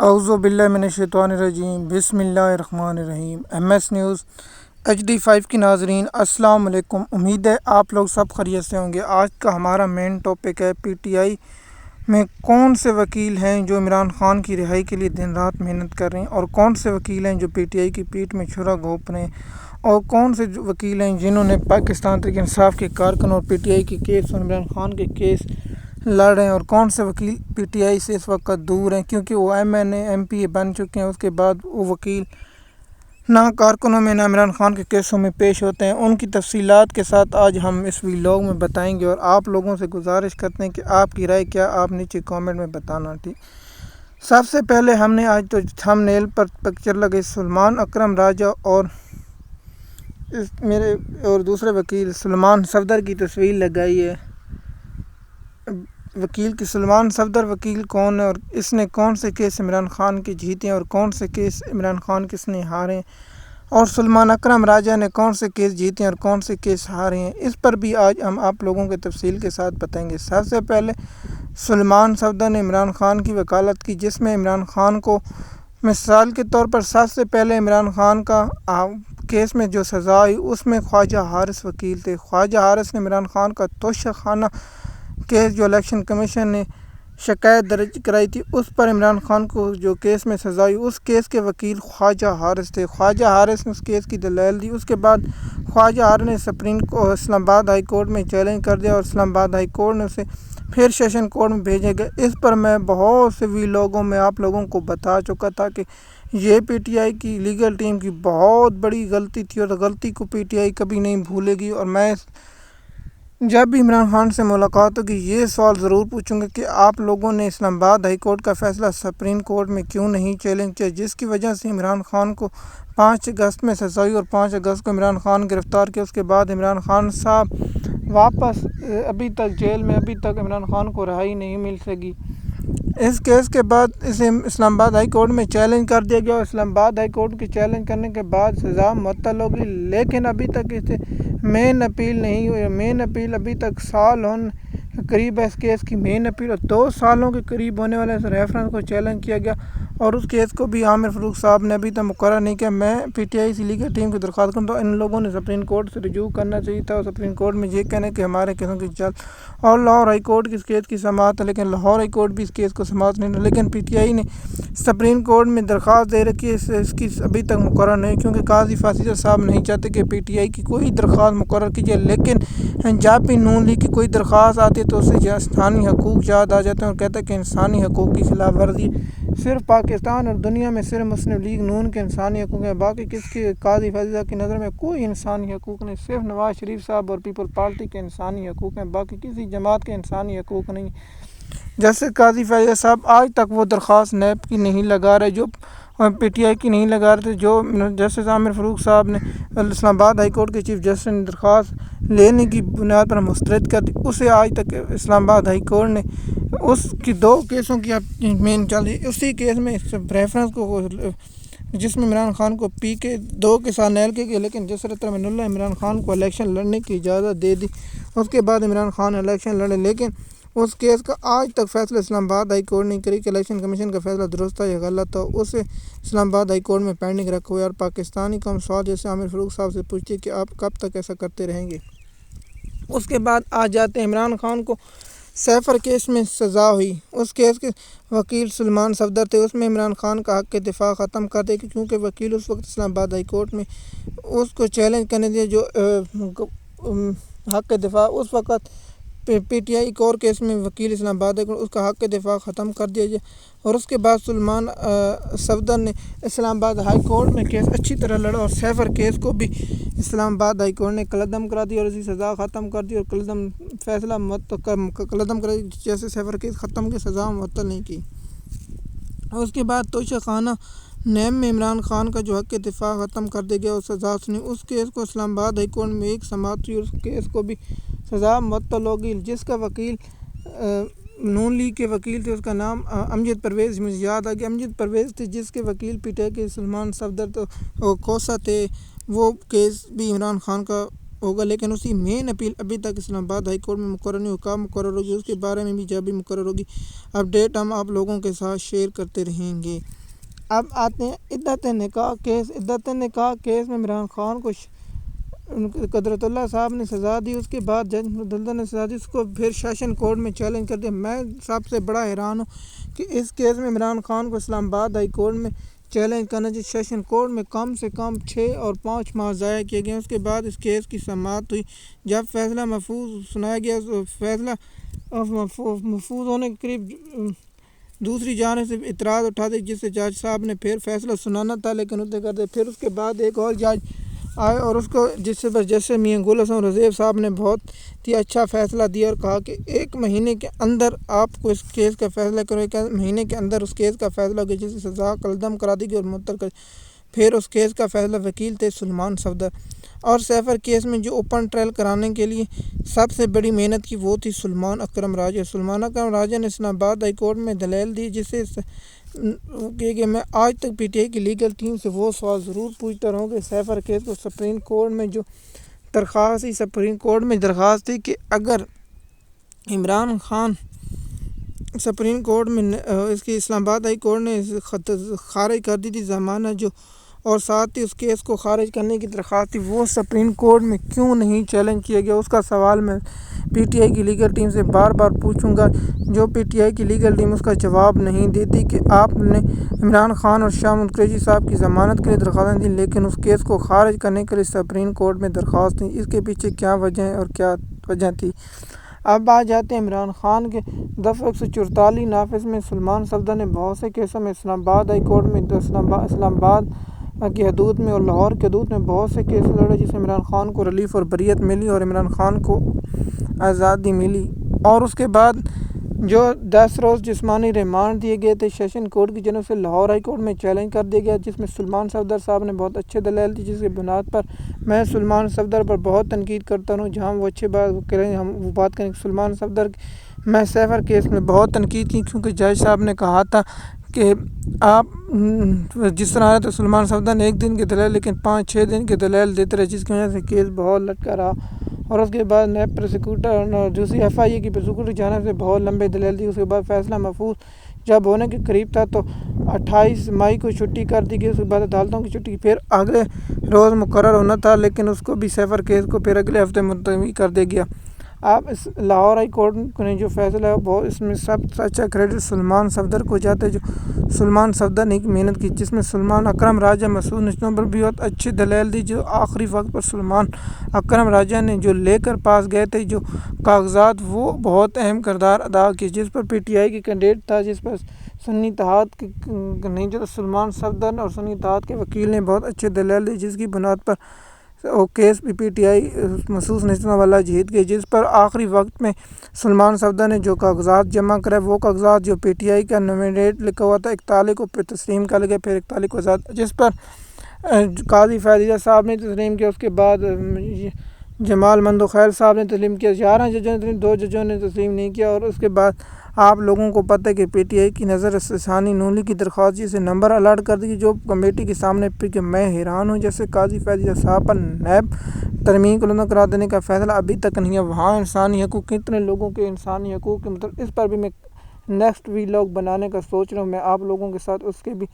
اعوذ باللہ من الشیطان الرجیم، بسم اللہ الرحمن الرحیم۔ ایم ایس نیوز HD5 کی ناظرین السلام علیکم۔ امید ہے آپ لوگ سب خیریت سے ہوں گے۔ آج کا ہمارا مین ٹاپک ہے PTI میں کون سے وکیل ہیں جو عمران خان کی رہائی کے لیے دن رات محنت کر رہے ہیں، اور کون سے وکیل ہیں جو PTI کی پیٹھ میں چھرا گھونپ رہے ہیں، اور کون سے وکیل ہیں جنہوں نے پاکستان تحریک انصاف کے کارکن اور PTI کے کیس اور عمران خان کے کیس لڑ رہے ہیں، اور کون سے وکیل PTI سے اس وقت دور ہیں کیونکہ وہ MNA MPA بن چکے ہیں۔ اس کے بعد وہ وکیل نہ کارکنوں میں نہ عمران خان کے کیسوں میں پیش ہوتے ہیں۔ ان کی تفصیلات کے ساتھ آج ہم اس ویلاگ میں بتائیں گے، اور آپ لوگوں سے گزارش کرتے ہیں کہ آپ کی رائے کیا، آپ نیچے کامنٹ میں بتانا۔ ٹھیک، سب سے پہلے ہم نے آج تو تھمبنیل پر پکچر لگے سلمان اکرم راجہ اور میرے اور دوسرے وکیل سلمان صفدر کی تصویر لگائی ہے۔ وکیل کی سلمان صفدر وکیل کون ہے، اور اس نے کون سے کیس عمران خان کے جیتے ہیں، اور کون سے کیس عمران خان کس نے ہارے ہیں، اور سلمان اکرم راجہ نے کون سے کیس جیتے ہیں اور کون سے کیس ہارے ہیں، اس پر بھی آج ہم آپ لوگوں کے تفصیل کے ساتھ بتائیں گے۔ سب سے پہلے سلمان صفدر نے عمران خان کی وکالت کی، جس میں عمران خان کو مثال کے طور پر سب سے پہلے عمران خان کا کیس میں جو سزا آئی اس میں خواجہ حارث وکیل تھے۔ خواجہ حارث نے عمران خان کا توشہ خانہ کیس جو الیکشن کمیشن نے شکایت درج کرائی تھی، اس پر عمران خان کو جو کیس میں سزا آئی اس کیس کے وکیل خواجہ حارث تھے۔ خواجہ حارث نے اس کیس کی دلائل دی۔ اس کے بعد خواجہ حارث نے اسلام آباد ہائی کورٹ میں چیلنج کر دیا، اور اسلام آباد ہائی کورٹ نے اسے پھر سیشن کورٹ میں بھیجے گئے۔ اس پر میں بہت سے ویلاگوں میں آپ لوگوں کو بتا چکا تھا کہ یہ PTI کی لیگل ٹیم کی بہت بڑی غلطی تھی، اور غلطی کو PTI کبھی نہیں بھولے گی۔ اور میں جب بھی عمران خان سے ملاقات ہوگی یہ سوال ضرور پوچھوں گا کہ آپ لوگوں نے اسلام آباد ہائی کورٹ کا فیصلہ سپریم کورٹ میں کیوں نہیں چیلنج کیا، جس کی وجہ سے عمران خان کو 5 اگست میں سزا ہوئی، اور 5 اگست کو عمران خان گرفتار کیا۔ اس کے بعد عمران خان صاحب واپس ابھی تک جیل میں، ابھی تک عمران خان کو رہائی نہیں مل سکی۔ اس کیس کے بعد اسے اسلام آباد ہائی کورٹ میں چیلنج کر دیا گیا، اور اسلام آباد ہائی کورٹ کے چیلنج کرنے کے بعد سزا معطل ہو گئی، لیکن ابھی تک اسے مین اپیل نہیں ہوئی۔ مین اپیل ابھی تک سال ہونے قریب ہے اس کیس کی مین اپیل، اور 2 سالوں کے قریب ہونے والے اس ریفرنس کو چیلنج کیا گیا، اور اس کیس کو بھی عامر فاروق صاحب نے ابھی تک مقرر نہیں کیا۔ میں PTI سی لیگل ٹیم کی درخواست کرتا ہوں، ان لوگوں نے سپریم کورٹ سے رجوع کرنا چاہیے تھا، اور سپریم کورٹ میں یہ کہنا کہ ہمارے کیسوں کی اور لاہور ہائی کورٹ کی اس کیس کی سماعت ہے، لیکن لاہور ہائی کورٹ بھی اس کیس کو سماعت نہیں، لیکن PTI نے سپریم کورٹ میں درخواست دے رکھی ہے، اس کی ابھی تک مقرر نہیں، کیونکہ قاضی فاسیہ صاحب نہیں چاہتے کہ PTI کی کوئی درخواست مقرر کی جائے، لیکن جب بھی نون لیگ کی کوئی درخواست آتی ہے تو اسے انسانی حقوق یاد آ جاتے ہیں، اور کہتا ہے کہ انسانی حقوق کی خلاف ورزی صرف پاکستان اور دنیا میں صرف مسلم لیگ نون کے انسانی حقوق ہیں، باقی کس کے قاضی فاسیہ صاحب کی نظر میں کوئی انسانی حقوق نہیں، صرف نواز شریف صاحب اور پیپل پارٹی کے انسانی حقوق ہیں، باقی کسی جماعت کے انسانی حقوق نہیں۔ جیسے قاضی فاسیہ صاحب آج تک وہ درخواست نیب کی نہیں لگا رہے، جو PTI کی نہیں لگا رہے تھے، جو جسٹس عامر فاروق صاحب نے اسلام آباد ہائی کورٹ کے چیف جسٹس نے درخواست لینے کی بنیاد پر مسترد کر دی، اسے آج تک اسلام آباد ہائی کورٹ نے اس کی 2 کیسوں کی مین چل رہی، اسی کیس میں ریفرنس کو جس میں عمران خان کو PK2 کے ساتھ نیل کے گئے، لیکن جسرت رحمۃ اللہ عمران خان کو الیکشن لڑنے کی اجازت دے دی۔ اس کے بعد عمران خان الیکشن لڑے، لیکن اس کیس کا آج تک فیصلہ اسلام آباد ہائی کورٹ نہیں کری کہ الیکشن کمیشن کا فیصلہ درست تھا یا غلط تھا، اسے اسلام آباد ہائی کورٹ میں پینڈنگ رکھا ہوا ہے، اور پاکستانی قوم سوال جیسے عامر فاروق صاحب سے پوچھتی ہے کہ آپ کب تک ایسا کرتے رہیں گے۔ اس کے بعد آ جاتے ہیں عمران خان کو سیفر کیس میں سزا ہوئی، اس کیس کے وکیل سلمان صفدر تھے، اس میں عمران خان کا حق دفاع ختم کر دیا کیونکہ وکیل اس وقت اسلام آباد ہائی کورٹ میں اس کو چیلنج کرنے دیا جو حق دفاع اس وقت PTI ایک اور کیس میں وکیل اسلام آباد ہائی کورٹ اس کا حق دفاع ختم کر دیا جائے، اور اس کے بعد سلمان صفدر نے اسلام آباد ہائی کورٹ میں کیس اچھی طرح لڑا، اور سیفر کیس کو بھی اسلام آباد ہائی کورٹ نے کلعدم کرا دی اور اسی سزا ختم کر دی، اور کلعدم فیصلہ کلعدم کرا دی، جیسے سیفر کیس ختم کی سزا معطل نہیں کی۔ اس کے بعد توشہ خانہ نیب میں عمران خان کا جو حق دفاع ختم کر دیا گیا اور سزا سنی، اس کیس کو اسلام آباد ہائی کورٹ میں ایک سماعت ہوئی، اور اس کیس کو بھی سزا معطل ہو گئی، جس کا وکیل نون لیگ کے وکیل تھے، اس کا نام امجد پرویز، مجھے یاد آ گیا امجد پرویز تھے، جس کے وکیل PTI کے سلمان صفدر تو کوسا تھے، وہ کیس بھی عمران خان کا ہوگا، لیکن اس کی مین اپیل ابھی تک اسلام آباد ہائی کورٹ میں مقرر نہیں ہوگا، مقرر ہوگی اس کے بارے میں بھی جب بھی مقرر ہوگی اپڈیٹ ہم آپ لوگوں کے ساتھ شیئر کرتے رہیں گے۔ اب آتے ہیں عدت نکاح کیس۔ عدت نکاح کیس میں عمران خان کو قدرت اللہ صاحب نے سزا دی، اس کے بعد جج مدلدل نے سزا دی، اس کو پھر سیشن کورٹ میں چیلنج کر دیا۔ میں سب سے بڑا حیران ہوں کہ اس کیس میں عمران خان کو اسلام آباد ہائی کورٹ میں چیلنج کرنا چاہیے۔ سیشن کورٹ میں کم سے کم 6 اور 5 ماہ ضائع کیے گئے۔ اس کے بعد اس کیس کی سماعت ہوئی، جب فیصلہ محفوظ سنایا گیا، فیصلہ محفوظ ہونے کے قریب دوسری جانب سے اعتراض اٹھا دیا، جس سے جج صاحب نے پھر فیصلہ سنانا تھا لیکن اسے کر دیا۔ پھر اس کے بعد ایک اور جج آئے اور اس کو جیسے میاں گل حسن رضیف صاحب نے بہت ہی اچھا فیصلہ دیا اور کہا کہ 1 مہینے کے اندر آپ کو اس کیس کا فیصلہ کرو، 1 مہینے کے اندر اس کیس کا فیصلہ ہوگا، جس سے سزا کالعدم کرا دی گئی اور معطل کر۔ پھر اس کیس کا فیصلہ وکیل تھے سلمان صفدر، اور سیفر کیس میں جو اوپن ٹرائل کرانے کے لیے سب سے بڑی محنت کی وہ تھی سلمان اکرم راجہ۔ سلمان اکرم راجہ نے اسلام آباد ہائی کورٹ میں دلیل دی، جس سے کہ میں آج تک پی ٹی آئی کی لیگل ٹیم سے وہ سوال ضرور پوچھتا رہوں کہ سیفر کیس کو سپریم کورٹ میں جو درخواست تھی، سپریم کورٹ میں درخواست تھی کہ اگر عمران خان سپریم کورٹ میں اس کی اسلام آباد ہائی کورٹ نے خارج کر دی تھی ضمانت جو، اور ساتھ ہی اس کیس کو خارج کرنے کی درخواست تھی، وہ سپریم کورٹ میں کیوں نہیں چیلنج کیا گیا؟ اس کا سوال میں پی ٹی آئی کی لیگل ٹیم سے بار بار پوچھوں گا۔ جو پی ٹی آئی کی لیگل ٹیم اس کا جواب نہیں دیتی کہ آپ نے عمران خان اور شاہ محمود قریشی صاحب کی ضمانت کے لیے درخواستیں دیں لیکن اس کیس کو خارج کرنے کے لیے سپریم کورٹ میں درخواست دی، اس کے پیچھے کیا وجہ ہے اور کیا وجہ تھی؟ اب آ جاتے ہیں عمران خان کے دفعہ 144 نافذ میں سلمان صفدر نے بہت سے کیسوں میں اسلام آباد ہائی کورٹ میں اسلام آباد کی حدود میں اور لاہور کی حدود میں بہت سے کیس لڑے، جس میں عمران خان کو ریلیف اور بریت ملی اور عمران خان کو آزادی ملی، اور اس کے بعد جو 10 روز جسمانی ریمانڈ دیے گئے تھے سیشن کورٹ کی جانب سے، لاہور ہائی کورٹ میں چیلنج کر دیا گیا، جس میں سلمان صفدر صاحب نے بہت اچھے دلیل دی، جس کی بنیاد پر میں سلمان صفدر پر بہت تنقید کرتا ہوں۔ جہاں وہ اچھی بات کریں ہم وہ بات کریں سلمان صفدر میں سیفر کیس میں بہت تنقید کی، کیونکہ جج صاحب نے کہا تھا کہ آپ جس طرح تو سلمان صفدر نے 1 دن کی دلیل لیکن 5-6 دن کی دلیل دیتے رہے، جس کی وجہ سے کیس بہت لٹکا رہا، اور اس کے بعد نیب پروسیکیوٹر دوسری ایف آئی اے کی پروسیکیوٹر جانب سے بہت لمبے دلیل دی۔ اس کے بعد فیصلہ محفوظ جب ہونے کے قریب تھا تو 28 مئی کو چھٹی کر دی گئی، اس کے بعد عدالتوں کی چھٹی پھر اگلے روز مقرر ہونا تھا لیکن اس کو بھی سیفر کیس کو پھر اگلے ہفتے ملتوی کر دیا گیا۔ اب اس لاہور ہائی کورٹ نے جو فیصلہ ہے وہ اس میں سب سے اچھا کریڈٹ سلمان صفدر کو جاتا ہے، جو سلمان صفدر نے محنت کی، جس میں سلمان اکرم راجہ مسعود نشتوں پر بھی بہت اچھی دلیل دی، جو آخری وقت پر سلمان اکرم راجہ نے جو لے کر پاس گئے تھے جو کاغذات، وہ بہت اہم کردار ادا کی، جس پر پی ٹی آئی کی کینڈیڈیٹ تھا، جس پر سنی اتحاد نہیں جو سلمان صفدر اور سنی اتحاد کے وکیل نے بہت اچھے دلیل دی، جس کی بنیاد پر وہ کیس پی ٹی آئی مخصوص نشستوں والا جیت گئی، جس پر آخری وقت میں سلمان صفدر نے جو کاغذات جمع کرے، وہ کاغذات جو پی ٹی آئی کا نومینیٹ لکھا ہوا تھا 41 کو پھر تسلیم کر گیا، پھر 41 کو آزاد، جس پر قاضی فیضیہ صاحب نے تسلیم کیا، اس کے بعد جمال مندوخیل صاحب نے تسلیم کیا، 11 ججوں نے 2 ججوں نے تسلیم نہیں کیا، اور اس کے بعد آپ لوگوں کو پتہ ہے کہ پی ٹی آئی کی نظر ثانی نون لیگ کی درخواست جسے نمبر الاٹ کر دی جو کمیٹی کے سامنے پھر کہ میں حیران ہوں، جیسے قاضی فیضیہ صاحب پر نیب ترمیم کو لندن کرا دینے کا فیصلہ ابھی تک نہیں ہے، وہاں انسانی حقوق کتنے لوگوں کے انسانی حقوق کے مطلب اس پر بھی میں نیکسٹ ویلاگ بنانے کا سوچ رہا ہوں، میں آپ لوگوں کے ساتھ اس کے بھی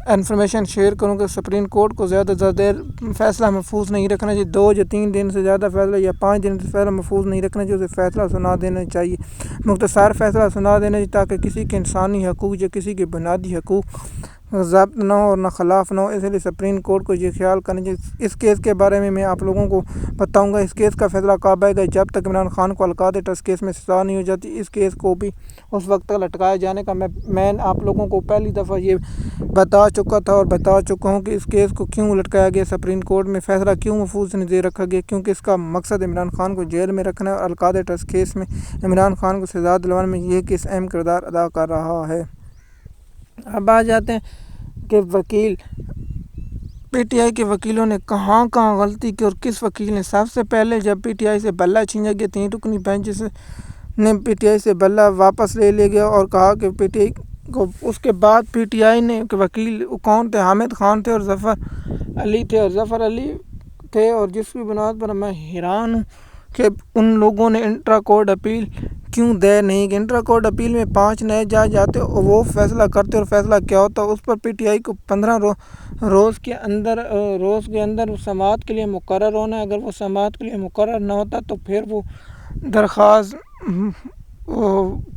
انفارمیشن شیئر کروں گا۔ سپریم کورٹ کو زیادہ دیر فیصلہ محفوظ نہیں رکھنا چاہیے، 2 یا 3 دن سے زیادہ فیصلہ یا 5 دن سے فیصلہ محفوظ نہیں رکھنا چاہیے، اسے فیصلہ سنا دینا چاہیے، مختصر فیصلہ سنا دینا چاہیے تاکہ کسی کے انسانی حقوق یا کسی کے بنیادی حقوق ضبط نہ ہو اور نہ خلاف نہ ہو، اس لیے سپریم کورٹ کو یہ خیال کرنا چاہیے۔ اس کیس کے بارے میں آپ لوگوں کو بتاؤں گا، اس کیس کا فیصلہ کب آئے گا؟ جب تک عمران خان کو القاعدہ ٹرسٹ کیس میں سزا نہیں ہو جاتی، اس کیس کو بھی اس وقت تک لٹکائے جانے کا میں آپ لوگوں کو پہلی دفعہ یہ بتا چکا تھا اور بتا چکا ہوں کہ اس کیس کو کیوں لٹکایا گیا، سپریم کورٹ میں فیصلہ کیوں محفوظ نہیں دے رکھا گیا، کیونکہ اس کا مقصد عمران خان کو جیل میں رکھنا ہے، اور القاعدہ ٹرسٹ کیس میں عمران خان کو سزا دلوانے میں یہ کیس اہم کردار ادا کر رہا ہے۔ اب آ جاتے ہیں کہ وکیل پی ٹی آئی کے وکیلوں نے کہاں غلطی کی اور کس وکیل نے۔ سب سے پہلے جب پی ٹی آئی سے بلہ چھینچا گیا، 3 رکنی بینچ نے پی ٹی آئی سے بلہ واپس لے لیا گیا اور کہا کہ پی ٹی آئی کو، اس کے بعد پی ٹی آئی نے کہ وکیل کون تھے، حامد خان تھے اور ظفر علی تھے، اور ظفر علی تھے اور جس کی بنیاد پر میں حیران ہوں کہ ان لوگوں نے انٹرا کورٹ اپیل کیوں دے نہیں کہ انٹرا کورٹ اپیل میں 5 نئے جج جاتے اور وہ فیصلہ کرتے اور فیصلہ کیا ہوتا اس پر پی ٹی آئی کو 15 روز کے اندر سماعت کے لیے مقرر ہونا ہے۔ اگر وہ سماعت کے لیے مقرر نہ ہوتا تو پھر وہ درخواست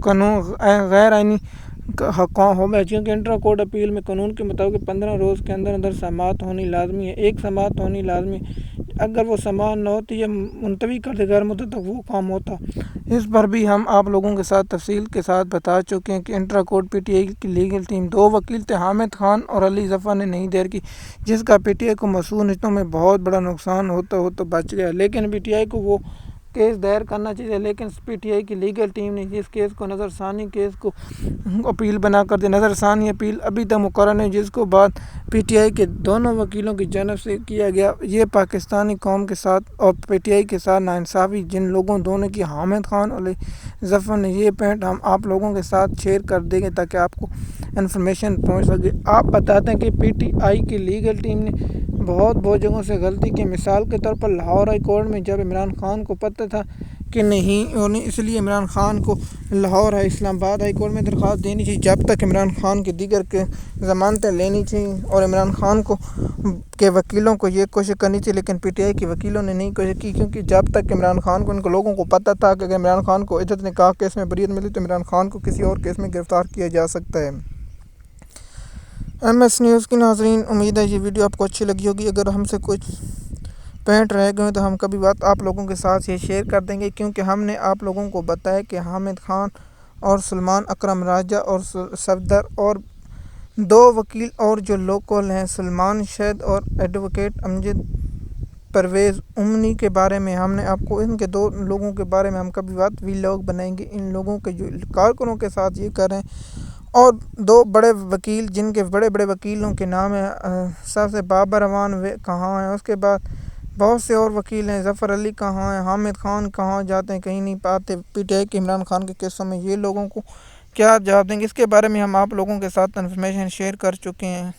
قانون غیر آئینی حقاں ہو گیا، کیونکہ انٹرا کورٹ اپیل میں قانون کے مطابق 15 روز کے اندر سماعت ہونی لازمی ہے، ایک سماعت ہونی لازمی ہے۔ اگر وہ سماعت نہ ہوتی یا ملتوی کرتے غیر مدت تک وہ کام ہوتا۔ اس پر بھی ہم آپ لوگوں کے ساتھ تفصیل کے ساتھ بتا چکے ہیں کہ intra court P T I کی لیگل ٹیم 2 وکیل تھے، حامد خان اور علی ظفر نے نہیں دیر کی، جس کا پی ٹی آئی کو مصنوعی رشتوں میں بہت بڑا نقصان ہوتا بچ گیا، لیکن پی ٹی آئی کو وہ کیس دائر کرنا چاہیے، لیکن پی ٹی آئی کی لیگل ٹیم نے اس کیس کو نظر ثانی کیس کو اپیل بنا کر دیا۔ نظر ثانی اپیل ابھی تک مقرر ہے، جس کو بعد پی ٹی آئی کے دونوں وکیلوں کی جانب سے کیا گیا۔ یہ پاکستانی قوم کے ساتھ اور پی ٹی آئی کے ساتھ ناانصافی جن لوگوں دونوں کی، حامد خان اور علی ظفر نے، یہ پوائنٹ ہم آپ لوگوں کے ساتھ شیئر کر دیں گے تاکہ آپ کو انفارمیشن پہنچ سکے۔ آپ بتاتے ہیں کہ پی ٹی آئی کی لیگل ٹیم نے بہت جگہوں سے غلطی کی، مثال کے طور پر لاہور ہائی کورٹ میں جب عمران خان کو پتہ تھا کہ نہیں ہونے، اس لیے عمران خان کو لاہور اسلام آباد ہائی کورٹ میں درخواست دینی چاہیے جب تک عمران خان کی دیگر کے ضمانتیں لینی چاہیے، اور عمران خان کے وکیلوں کو یہ کوشش کرنی چاہیے، لیکن پی ٹی آئی کے وکیلوں نے نہیں کوشش کی، کیونکہ جب تک عمران خان کو، ان کو لوگوں کو پتہ تھا کہ اگر عمران خان کو عزت نکاح کیس میں بریت ملی تو عمران خان کو کسی اور کیس میں گرفتار کیا جا سکتا ہے۔ ایم ایس نیوز کی ناظرین، امید ہے یہ ویڈیو آپ کو اچھی لگی ہوگی۔ اگر ہم سے کچھ پوائنٹ رہ گئے تو ہم کبھی بات آپ لوگوں کے ساتھ یہ شیئر کر دیں گے، کیونکہ ہم نے آپ لوگوں کو بتایا کہ حامد خان اور سلمان اکرم راجہ اور صفدر اور 2 وکیل اور جو لوکل ہیں، سلمان شید اور ایڈوکیٹ امجد پرویز امنی کے بارے میں ہم نے آپ کو، ان کے 2 لوگوں کے بارے میں ہم کبھی بات ویلاگ بنائیں گے، ان لوگوں کے جو کارکنوں کے ساتھ یہ کر رہے ہیں، اور 2 بڑے وکیل جن کے بڑے وکیلوں کے نام ہیں، سب سے بابر امان کہاں ہیں، اس کے بعد بہت سے اور وکیل ہیں، ظفر علی کہاں ہیں، حامد خان کہاں جاتے ہیں، کہیں نہیں پاتے، پی ٹی آئی کے عمران خان کے کیسوں میں یہ لوگوں کو کیا جواب دیں گے، اس کے بارے میں ہم آپ لوگوں کے ساتھ انفارمیشن شیئر کر چکے ہیں۔